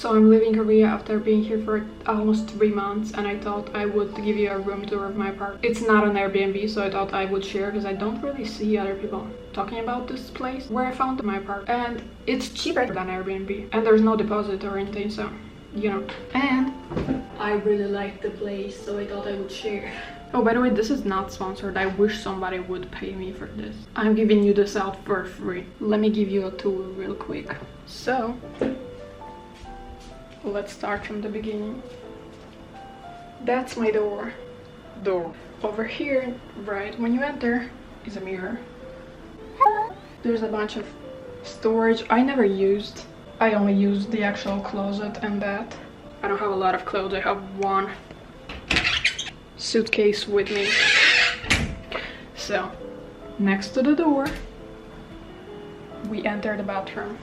So I'm leaving Korea after being here for almost 3 months, and I thought I would give you a room tour of my apartment. It's not an Airbnb, so I thought I would share because I don't really see other people talking about this place where I found my apartment. And it's cheaper than Airbnb, and there's no deposit or anything, so you know. And I really like the place, so I thought I would share. Oh, by the way, this is not sponsored. I wish somebody would pay me for this. I'm giving you this out for free. Let me give you a tour real quick. So, let's start from the beginning. That's my door. Over here, right when you enter, is a mirror. There's a bunch of storage I never used. I only used the actual closet and that. I don't have a lot of clothes. I have one suitcase with me. So, next to the door, we enter the bathroom.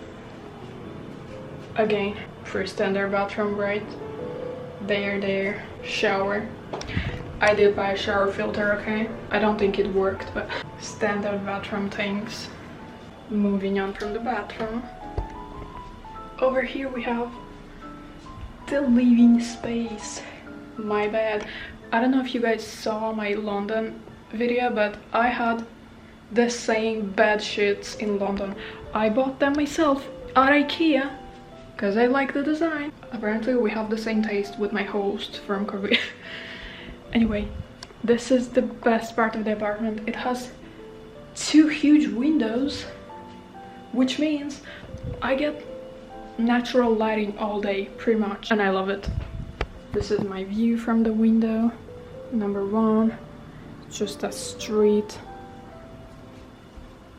Again, pretty standard bathroom, right? There, shower. I did buy a shower filter, okay? I don't think it worked, but standard bathroom things. Moving on from the bathroom. Over here we have the living space. My bad. I don't know if you guys saw my London video, but I had the same bed sheets in London. I bought them myself at IKEA because I like the design. Apparently we have the same taste with my host from Korea. Anyway, this is the best part of the apartment. It has 2 huge windows, which means I get natural lighting all day, pretty much, and I love it. This is my view from the window. Number 1, just a street,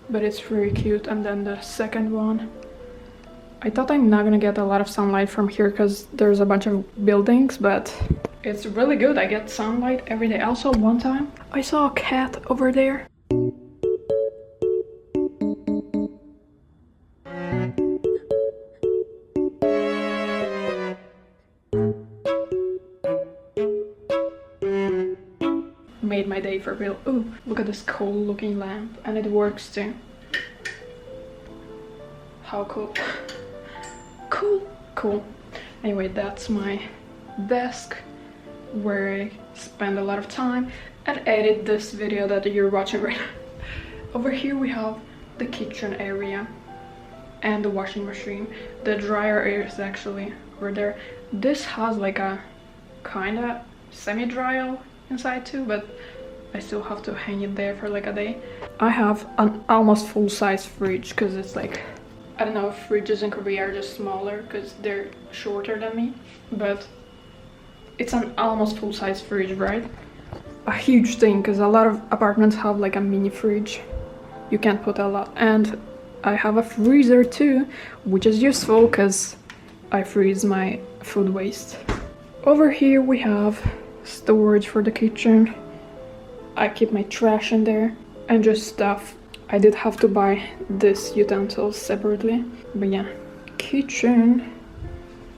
but it's very cute. And then the second one, I thought I'm not gonna get a lot of sunlight from here because there's a bunch of buildings, but it's really good. I get sunlight every day. Also, one time I saw a cat over there. Made my day for real. Ooh, look at this cool looking lamp, and it works too. How cool. Cool. Anyway, that's my desk where I spend a lot of time and edit this video that you're watching right now. Over here we have the kitchen area and the washing machine. The dryer is actually over there. This has like a kinda semi-dryer inside too, but I still have to hang it there for like a day. I have an almost full-size fridge because it's like, I don't know if fridges in Korea are just smaller because they're shorter than me, but it's an almost full-size fridge, right? A huge thing because a lot of apartments have like a mini fridge. You can't put a lot. And I have a freezer too, which is useful because I freeze my food waste. Over here we have storage for the kitchen. I keep my trash in there and just stuff. I did have to buy this utensils separately, but yeah. Kitchen.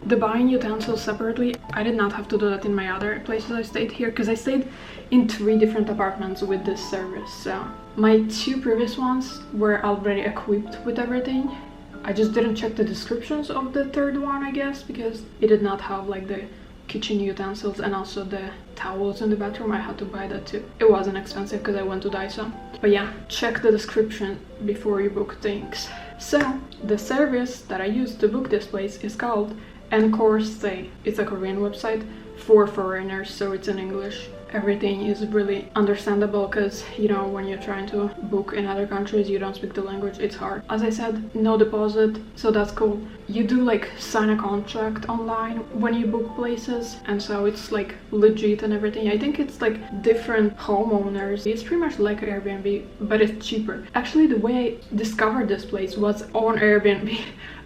The buying utensils separately, I did not have to do that in my other places I stayed here because I stayed in 3 different apartments with this service. So my 2 previous ones were already equipped with everything. I just didn't check the descriptions of the 3rd one, I guess, because it did not have like the kitchen utensils and also the towels in the bathroom. I had to buy that too. It wasn't expensive because I went to Daiso. But yeah, check the description before you book things. So the service that I used to book this place is called Encore Stay. It's a Korean website for foreigners, so it's in English. Everything is really understandable because, you know, when you're trying to book in other countries, you don't speak the language, it's hard. As I said, no deposit, so that's cool. You do like sign a contract online when you book places, and so it's like legit and everything. I think it's like different homeowners. It's pretty much like Airbnb, but it's cheaper. Actually, the way I discovered this place was on Airbnb.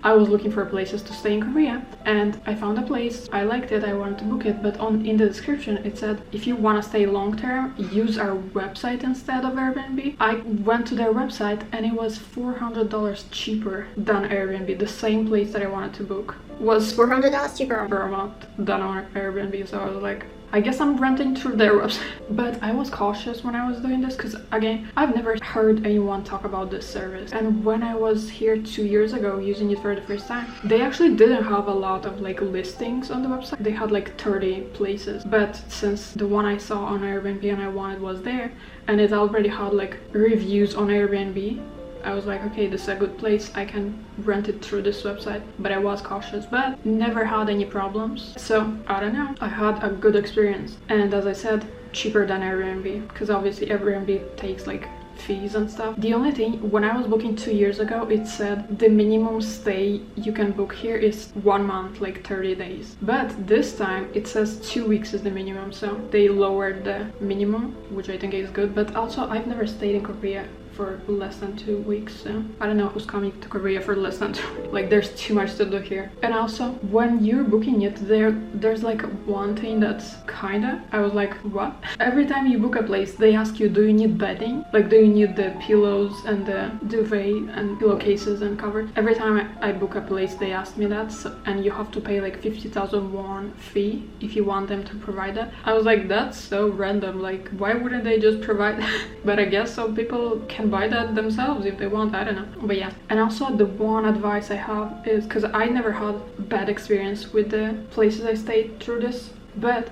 I was looking for places to stay in Korea and I found a place. I liked it, I wanted to book it, but in the description it said if you want to stay long term, use our website instead of Airbnb. I went to their website and it was $400 cheaper than Airbnb. The same place that I wanted to book was $400 cheaper per month than on Airbnb, so I was like, I guess I'm renting through their website. But I was cautious when I was doing this because, again, I've never heard anyone talk about this service. And when I was here 2 years ago using it for the first time, they actually didn't have a lot of like listings on the website. They had like 30 places. But since the one I saw on Airbnb and I wanted was there, and it already had like reviews on Airbnb, I was like, okay, this is a good place, I can rent it through this website. But I was cautious, but never had any problems. So I don't know, I had a good experience. And as I said, cheaper than Airbnb, because obviously Airbnb takes like fees and stuff. The only thing, when I was booking 2 years ago, it said the minimum stay you can book here is 1 month, like 30 days. But this time it says 2 weeks is the minimum, so they lowered the minimum, which I think is good. But also, I've never stayed in Korea for less than 2 weeks, so I don't know who's coming to Korea for less than 2 weeks. Like, there's too much to do here. And also, when you're booking it, there's like one thing that's kinda, I was like, what? Every time you book a place, they ask you, do you need bedding? Like, do you need the pillows and the duvet and pillowcases and covers? Every time I book a place, they ask me that, so, and you have to pay like 50,000 won fee if you want them to provide that. I was like, that's so random, like, why wouldn't they just provide that? But I guess some people can buy that themselves if they want, I don't know. But yeah, and also the one advice I have is, because I never had bad experience with the places I stayed through this, but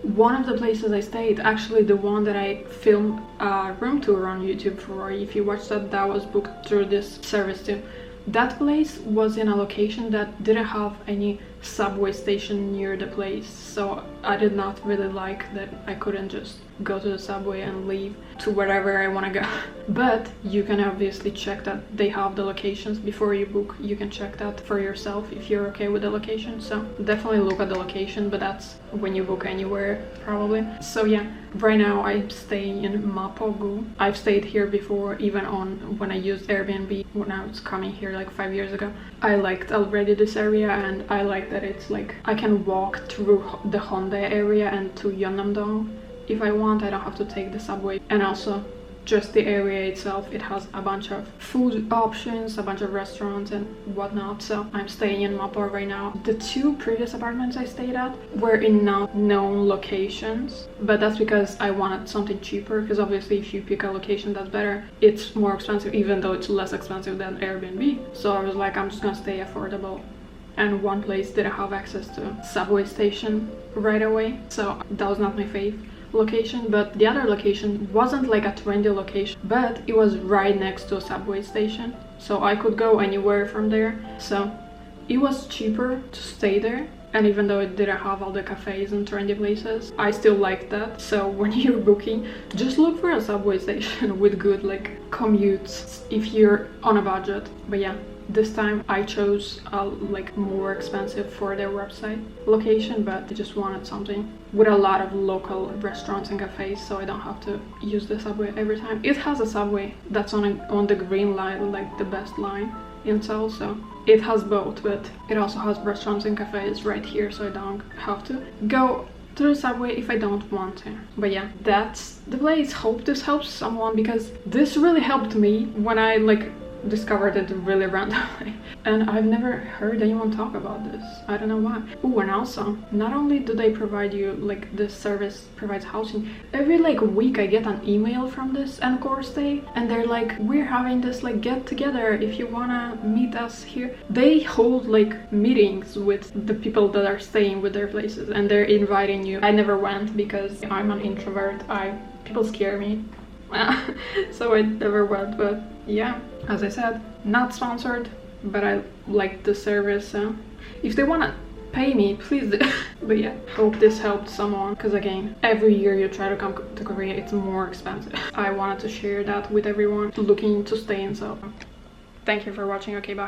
one of the places I stayed, actually the one that I filmed a room tour on YouTube for, if you watch that, that was booked through this service too. That place was in a location that didn't have any subway station near the place, so I did not really like that I couldn't just go to the subway and leave to wherever I want to go. But you can obviously check that they have the locations before you book. You can check that for yourself if you're okay with the location, so definitely look at the location, but that's when you book anywhere probably. So yeah, right now I'm staying in Mapogu. I've stayed here before, even on when I used Airbnb when I was coming here like 5 years ago. I liked already this area, and I like that it's like I can walk through the Hyundai area and to Yeonnam-dong if I want. I don't have to take the subway. And also just the area itself, it has a bunch of food options, a bunch of restaurants and whatnot. So I'm staying in Mapo right now. The 2 previous apartments I stayed at were in not known locations, but that's because I wanted something cheaper, because obviously if you pick a location that's better, it's more expensive, even though it's less expensive than Airbnb. So I was like, I'm just gonna stay affordable. And one place didn't have access to subway station right away, so that was not my fave location. But the other location wasn't like a trendy location, but it was right next to a subway station, so I could go anywhere from there. So it was cheaper to stay there, and even though it didn't have all the cafes and trendy places, I still liked that. So when you're booking, just look for a subway station with good like commutes if you're on a budget. But yeah, this time I chose a like more expensive for their website location, but I just wanted something with a lot of local restaurants and cafes, so I don't have to use the subway every time. It has a subway that's on the green line, like the best line in Seoul, so it has both, but it also has restaurants and cafes right here, so I don't have to go to the subway if I don't want to. But yeah, that's the place. Hope this helps someone, because this really helped me when I like discovered it really randomly, and I've never heard anyone talk about this. I don't know why. Oh, and also, not only do they provide you, like, this service provides housing, every like week I get an email from this Encore Stay, and they're like, we're having this like get together if you wanna meet us here. They hold like meetings with the people that are staying with their places, and they're inviting you. I never went because I'm an introvert. People scare me. So I never went. But yeah, as I said, not sponsored, but I like the service, so if they want to pay me, please do. But yeah, hope this helped someone, because again, every year you try to come to Korea, it's more expensive. I wanted to share that with everyone looking to stay in Seoul. Thank you for watching. Okay, bye.